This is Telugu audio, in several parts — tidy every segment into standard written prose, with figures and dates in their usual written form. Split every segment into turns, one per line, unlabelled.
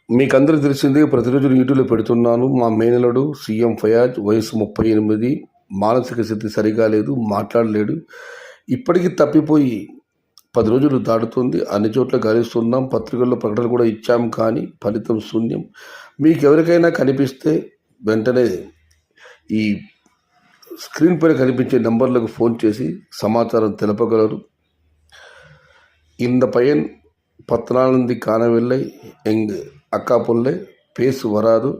మీకందరికీ తెలిసిందే, ప్రతిరోజు యూట్యూబ్లో పెడుతున్నాను. మా మేనలుడు సీఎం ఫయాజ్, వయసు 38, మానసిక స్థితి సరిగా లేదు, మాట్లాడలేడు. ఇప్పటికీ తప్పిపోయి 10 రోజులు దాటుతుంది. అన్ని చోట్ల గాలిస్తున్నాం, పత్రికల్లో ప్రకటనలు కూడా ఇచ్చాం, కానీ ఫలితం శూన్యం. మీకు ఎవరికైనా కనిపిస్తే వెంటనే ఈ స్క్రీన్ పైన కనిపించే నంబర్లకు ఫోన్ చేసి సమాచారం తెలపగలరు. இந்த பையன் 10 நாள் காணவில்லை, எங்கள் அக்கா பிள்ளை பேசு வராது,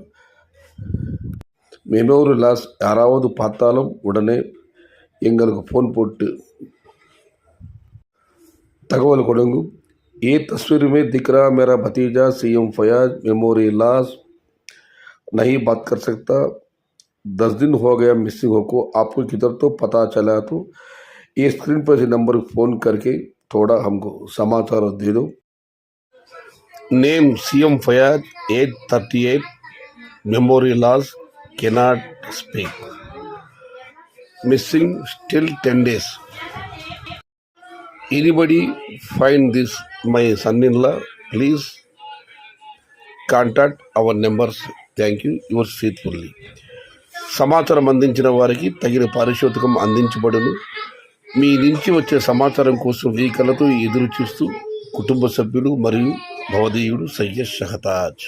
மெமோரி லாஸ். யாராவது பார்த்தாலும் உடனே எங்களுக்கு ஃபோன் போட்டு तगवल கொடுங்க. ये तस्वीर में दिख रहा मेरा भतीजा सीएम फयाज, मेमोरी लॉस, नहीं बात कर सकता, 10 दिन हो गया मिसिंग होको. आपको किधर तो पता चला तो ये स्क्रीन पर से नंबर फ़ोन करके थोड़ा हमको समाचार दे दो. नेम सीएम फयाज, एज 38, मेमोरी लॉस, cannot speak, missing still 10 days. Anybody find this my son-in-law, please contact our numbers. Thank you, yours faithfully. సమాచారం అందించిన వారికి తగిన పారితోషికం అందించబడును. మీ నుంచి వచ్చే సమాచారం కోసం ఈ కళతో ఎదురు చూస్తూ కుటుంబ సభ్యులు మరియు భవదీయుడు సయ్యద్ షహతాజ్.